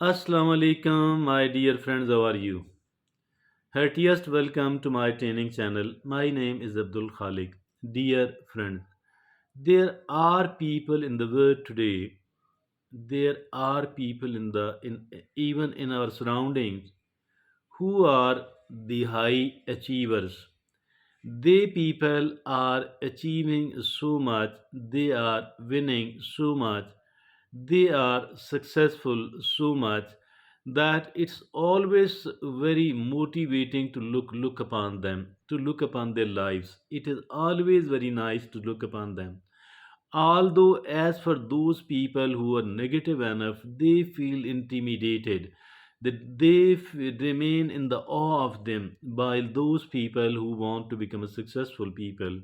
Assalamu alaikum, my dear friends. How are you? Heartiest welcome to my training channel. My name is Abdul Khalik. Dear friends, there are people in the world today. There are people in even in our surroundings who are the high achievers. They people are achieving so much. They are winning so much. They are successful so much that it's always very motivating to look upon them, to look upon their lives. It is always very nice to look upon them. Although, as for those people who are negative enough, they feel intimidated, that remain in the awe of them, while those people who want to become a successful people,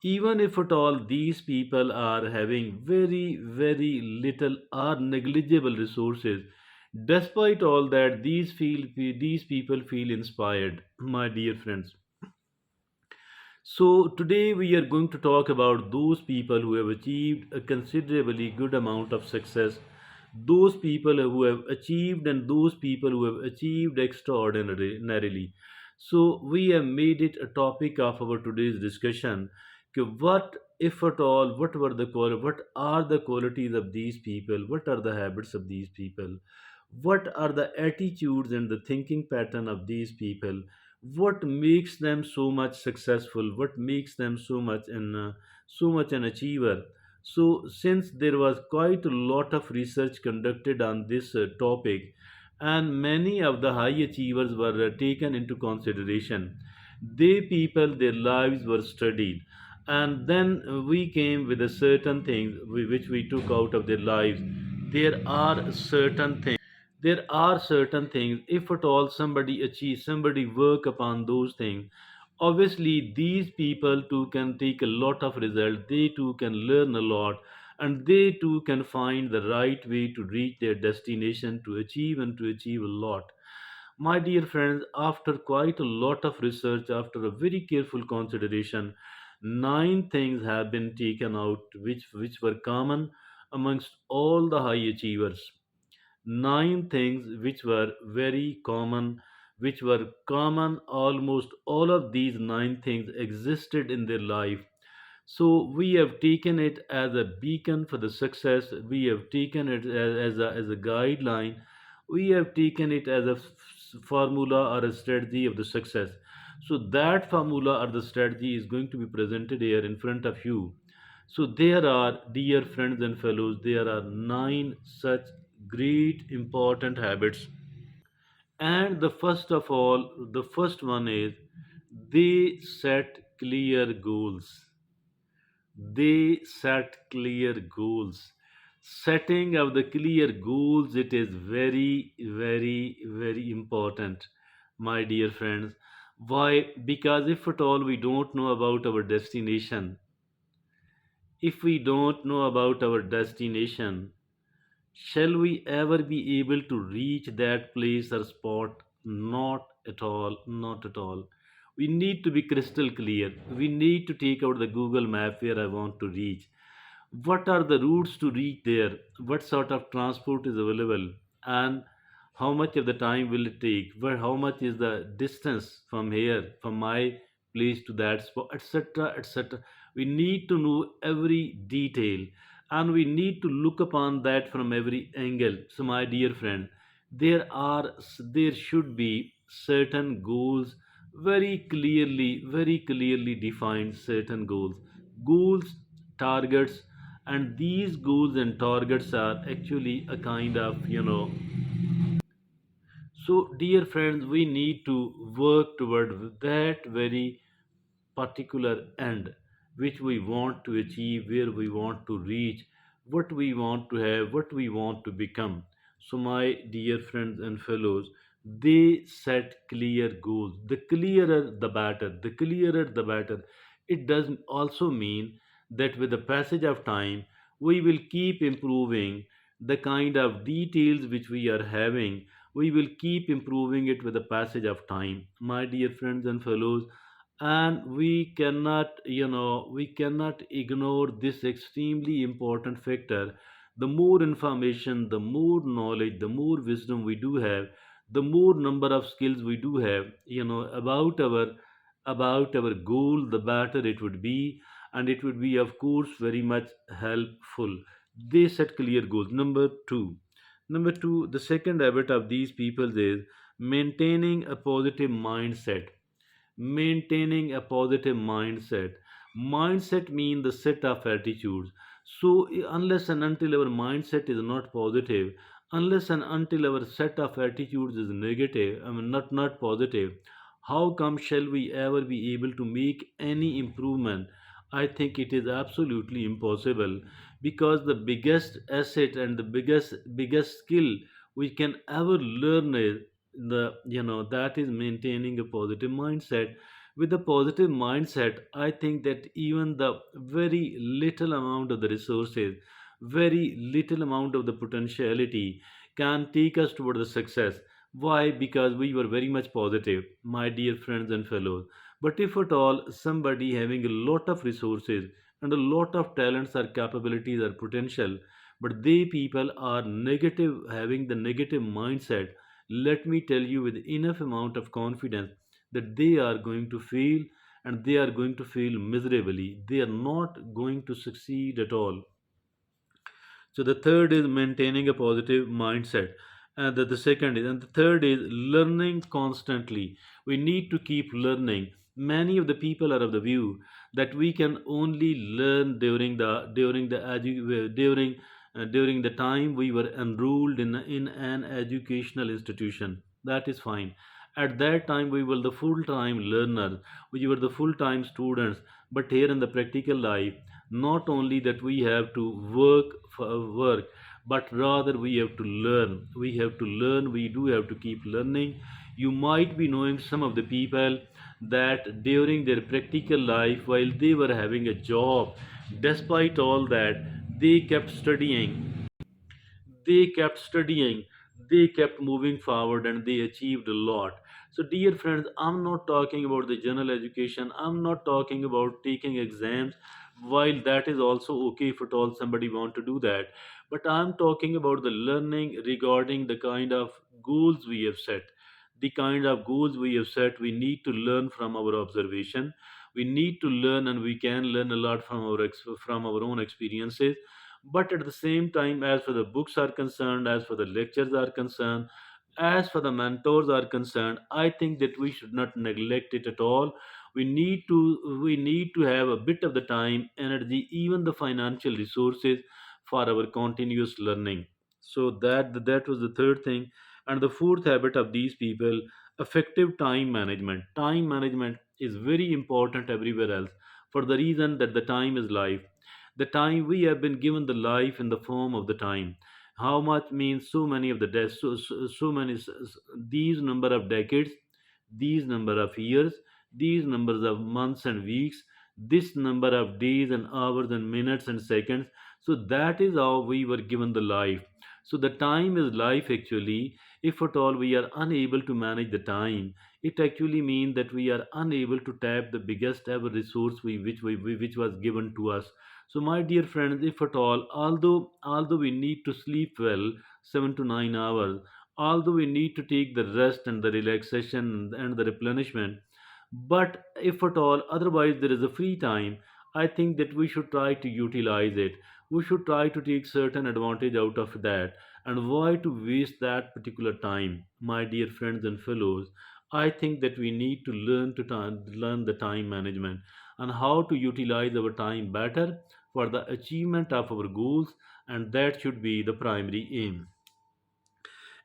even if at all these people are having very little or negligible resources, despite all that, these people feel inspired, my dear friends. So today we are going to talk about those people who have achieved a considerably good amount of success, those people who have achieved and those people who have achieved extraordinarily. So we have made it a topic of our today's discussion. What, if at all, what are the qualities of these people? What are the habits of these people? What are the attitudes and the thinking pattern of these people? What makes them so much successful? What makes them so much an achiever? So since there was quite a lot of research conducted on this topic, and many of the high achievers were taken into consideration, they people, their lives were studied, and then we came with a certain things which we took out of their lives. There are certain things, if at all somebody achieves, somebody work upon those things, obviously these people too can take a lot of result, they too can learn a lot, and they too can find the right way to reach their destination, to achieve and to achieve a lot. My dear friends, after quite a lot of research, after a very careful consideration, nine things have been taken out which were common amongst all the high achievers. Nine things which were very common, which were common, almost all of these nine things existed in their life. So we have taken it as a beacon for the success, we have taken it as a guideline, we have taken it as a formula or a strategy of the success. So that formula or the strategy is going to be presented here in front of you. So there are, dear friends and fellows, there are nine such great important habits. And the first of all, the first one is they set clear goals. They set clear goals. Setting of the clear goals, it is very important, my dear friends. Why? Because if at all we don't know about our destination, if we don't know about our destination, shall we ever be able to reach that place or spot? Not at all, not at all. We need to be crystal clear. We need to take out the Google map where I want to reach. What are the routes to reach there? What sort of transport is available? And how much of the time will it take? Where, how much is the distance from here, from my place to that spot, etc., etc. We need to know every detail, and we need to look upon that from every angle. So, my dear friend, there should be certain goals, very clearly defined certain goals, targets, and these goals and targets are actually a kind of, so dear friends, we need to work toward that very particular end which we want to achieve, where we want to reach, what we want to have, what we want to become. So, my dear friends and fellows, they set clear goals. The clearer the better, the clearer the better. It does also mean that with the passage of time, we will keep improving the kind of details which we are having. We will keep improving it with the passage of time, my dear friends and fellows. And we cannot ignore this extremely important factor, The more information, the more knowledge, the more wisdom we do have, the more number of skills we do have, about our goal, the better it would be. And it would be, of course, very much helpful. They set clear goals. Number two, the second habit of these people is maintaining a positive mindset. Maintaining a positive mindset. Mindset means the set of attitudes. So unless and until our mindset is not positive, unless and until our set of attitudes is negative, I mean not positive, how come shall we ever be able to make any improvement? I think it is absolutely impossible, because the biggest asset and the biggest skill we can ever learn is the you know that is maintaining a positive mindset. With a positive mindset, I think that even the very little amount of the resources, very little amount of the potentiality can take us toward the success. Why? Because we were very much positive, my dear friends and fellows. But if at all somebody having a lot of resources and a lot of talents or capabilities or potential, but they people are negative, having the negative mindset, let me tell you with enough amount of confidence that they are going to fail, and they are going to fail miserably. They are not going to succeed at all. So the third is maintaining a positive mindset. And the second is, and the third is learning constantly. We need to keep learning. Many of the people are of the view that we can only learn during the time we were enrolled in an educational institution. That is fine. At that time we were the full time learners, we were the full time students. But here in the practical life, not only that we have to work, but rather we have to learn. We do have to keep learning. You might be knowing some of the people that during their practical life, while they were having a job, despite all that, they kept studying, they kept studying, they kept moving forward, and they achieved a lot. So, dear friends, I'm not talking about the general education, I'm not talking about taking exams, while that is also okay if at all somebody want to do that. But I'm talking about the learning regarding the kind of goals we have set. The kind of goals we have set, we need to learn from our observation. We need to learn, and we can learn a lot from from our own experiences. But at the same time, as for the books are concerned, as for the lectures are concerned, as for the mentors are concerned, I think that we should not neglect it at all. We need to have a bit of the time, energy, even the financial resources for our continuous learning. So that was the third thing. And the fourth habit of these people, effective time management. Time management is very important everywhere else, for the reason that the time is life. The time we have been given the life in the form of the time. How much means so many of the deaths, so many these number of decades, these number of years, these numbers of months and weeks, this number of days and hours and minutes and seconds. So that is how we were given the life. So the time is life actually. If at all we are unable to manage the time, it actually means that we are unable to tap the biggest ever resource which was given to us. So, my dear friends, if at all, although we need to sleep well, 7 to 9 hours, although we need to take the rest and the relaxation and the replenishment, but if at all, otherwise there is a free time, I think that we should try to utilize it. We should try to take certain advantage out of that. And why to waste that particular time, my dear friends and fellows? I think that we need to learn the time management and how to utilize our time better for the achievement of our goals, and that should be the primary aim.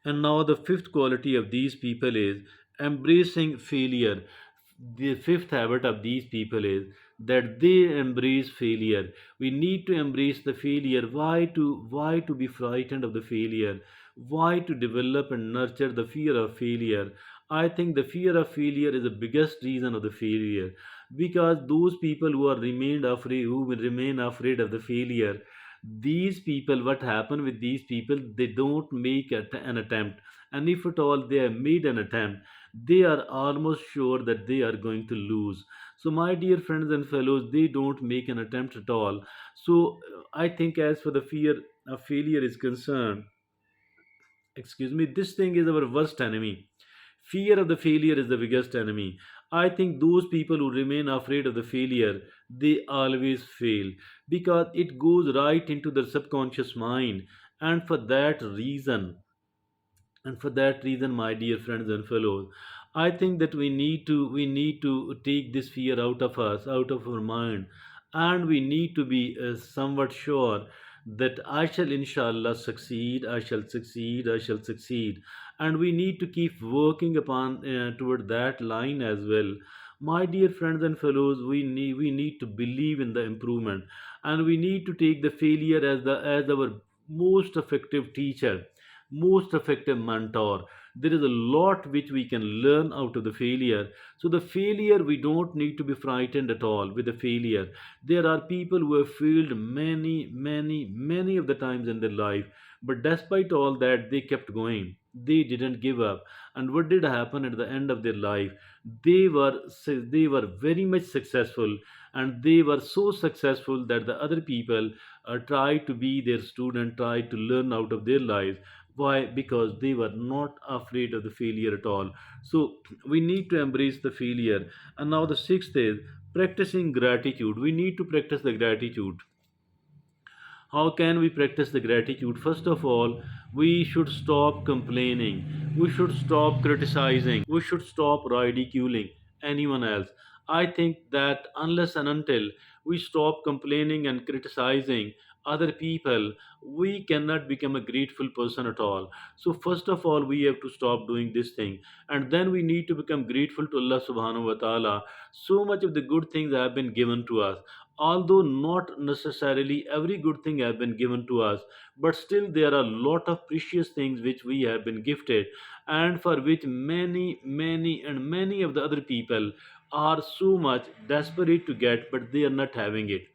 And now, the fifth quality of these people is embracing failure. The fifth habit of these people is that they embrace failure. We need to embrace the failure. Why to be frightened of the failure? Why to develop and nurture the fear of failure? I think the fear of failure is the biggest reason of the failure, because those people who will remain afraid of the failure, these people, what happen with these people, they don't make an attempt. And if at all they have made an attempt, they are almost sure that they are going to lose. So my dear friends and fellows, they don't make an attempt at all. So I think, as for the fear, failure is concerned, excuse me, this thing is our worst enemy. Fear of the failure is the biggest enemy. I think those people who remain afraid of the failure, they always fail, because it goes right into their subconscious mind. And for that reason, and for that reason, my dear friends and fellows, I think that we need to take this fear out of us, out of our mind, and we need to be somewhat sure that I shall inshallah succeed, I shall succeed, I shall succeed. And we need to keep working upon toward that line as well. My dear friends and fellows, we need to believe in the improvement, and we need to take the failure as our most effective teacher, most effective mentor. There is a lot which we can learn out of the failure. So, the failure, we don't need to be frightened at all with the failure. There are people who have failed many, many, many of the times in their life, but despite all that, they kept going. They didn't give up. And what did happen at the end of their life? They were very much successful, and they were so successful that the other people tried to be their student, tried to learn out of their lives. Why? Because they were not afraid of the failure at all. So we need to embrace the failure. And now the sixth is practicing gratitude. We need to practice the gratitude. How can we practice the gratitude? First of all, we should stop complaining. We should stop criticizing. We should stop ridiculing anyone else. I think that unless and until we stop complaining and criticizing other people, we cannot become a grateful person at all. So, first of all, we have to stop doing this thing. And then we need to become grateful to Allah subhanahu wa ta'ala. So much of the good things have been given to us, although not necessarily every good thing have been given to us, but still there are a lot of precious things which we have been gifted, and for which many of the other people are so much desperate to get, but they are not having it.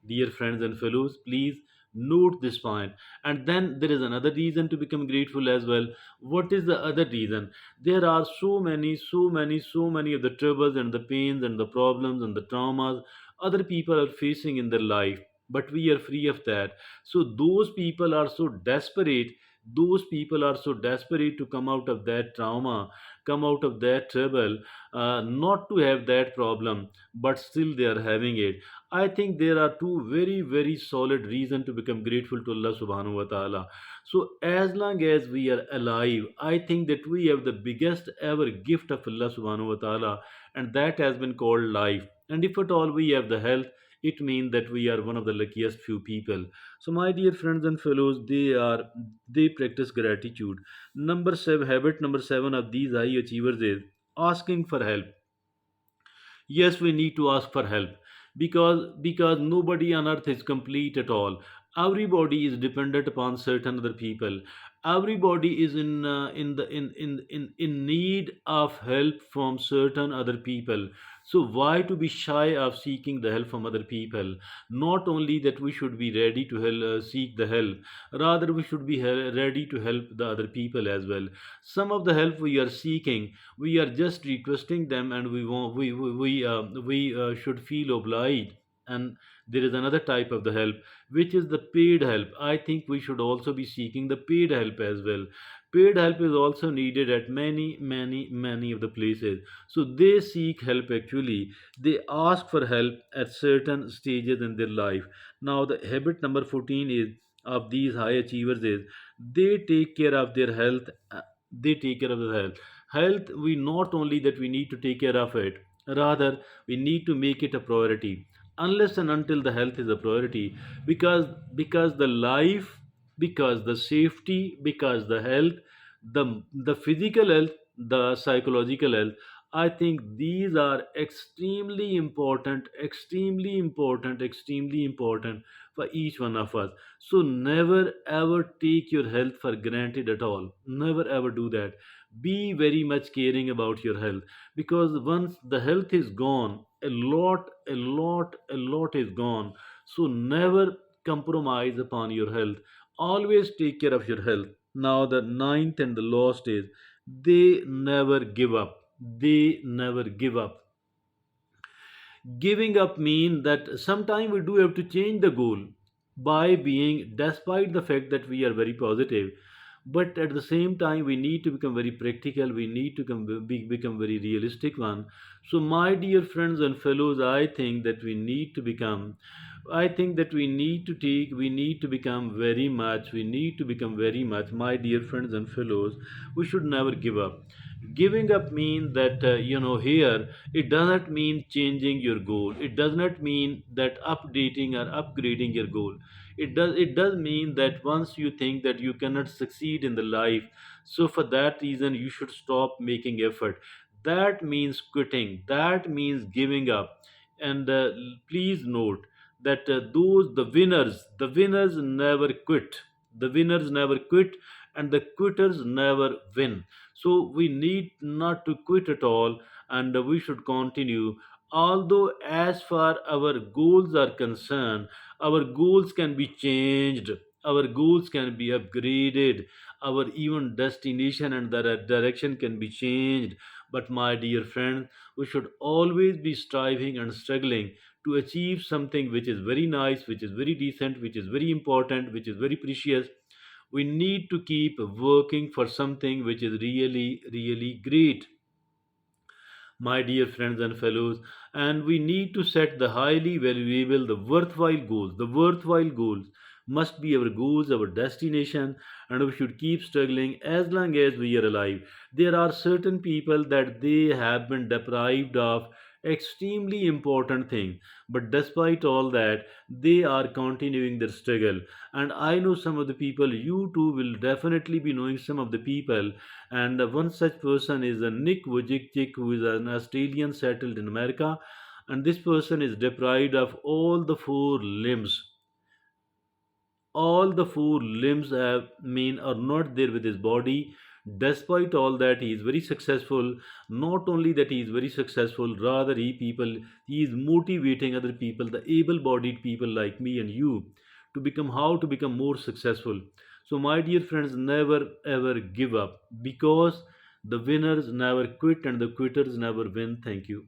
Dear friends and fellows, please note this point. And then there is another reason to become grateful as well. What is the other reason? There are so many of the troubles and the pains and the problems and the traumas other people are facing in their life, but we are free of that. So those people are so desperate. Those people are so desperate to come out of that trauma, come out of that trouble, not to have that problem, but still they are having it. I think there are two very, very solid reasons to become grateful to Allah subhanahu wa ta'ala. So, as long as we are alive, I think that we have the biggest ever gift of Allah subhanahu wa ta'ala, and that has been called life. And if at all we have the health, it means that we are one of the luckiest few people. So, my dear friends and fellows, they practice gratitude. Number seven, habit number seven of these high achievers is asking for help. Yes, we need to ask for help, because nobody on earth is complete at all. Everybody is dependent upon certain other people. Everybody is in need of help from certain other people. So why to be shy of seeking the help from other people? Not only that we should be ready to seek the help, rather we should be ready to help the other people as well. Some of the help we are seeking, we are just requesting them, and we should feel obliged. And there is another type of the help, which is the paid help. I think we should also be seeking the paid help as well. Paid help is also needed at many of the places. So they seek help, actually they ask for help at certain stages in their life. Now the habit number 14 is of these high achievers is they take care of their health. They take care of the health. We not only that we need to take care of it, rather we need to make it a priority. Unless and until the health is a priority, because the life, because the safety, because the health, the physical health, the psychological health, I think these are extremely important, extremely important, extremely important for each one of us. So never ever take your health for granted at all. Never ever do that. Be very much caring about your health, because once the health is gone, a lot is gone. So never compromise upon your health. Always take care of your health. Now the ninth and the last is they never give up. They never give up. Giving up mean that sometime we do have to change the goal. by being, despite the fact that we are very positive, but at the same time we need to become very practical, we need to become very realistic one. So my dear friends and fellows, I think that we need to become very much, we need to become very much, my dear friends and fellows, we should never give up. Giving up means that, here, it does not mean changing your goal, it does not mean that updating or upgrading your goal. It does mean that once you think that you cannot succeed in the life, so for that reason you should stop making effort. That means quitting, that means giving up. And please note that the winners never quit, the winners never quit, and the quitters never win. So we need not to quit at all, and we should continue. Although, as far our goals are concerned, our goals can be changed, our goals can be upgraded, our even destination and the direction can be changed. But my dear friend, we should always be striving and struggling to achieve something which is very nice, which is very decent, which is very important, which is very precious. We need to keep working for something which is really, really great, my dear friends and fellows. And we need to set the highly valuable, the worthwhile goals. The worthwhile goals must be our goals, our destination, and we should keep struggling as long as we are alive. There are certain people that they have been deprived of extremely important things, but despite all that, they are continuing their struggle. And I know some of the people, you too will definitely be knowing some of the people, and one such person is Nick Vujicic, who is an Australian settled in America. And this person is deprived of all the four limbs. All the four limbs are not there with his body. Despite all that, he is very successful. Not only that he is very successful, rather he is motivating other people, the able-bodied people like me and you, to become more successful. So my dear friends, never ever give up, because the winners never quit and the quitters never win. Thank you.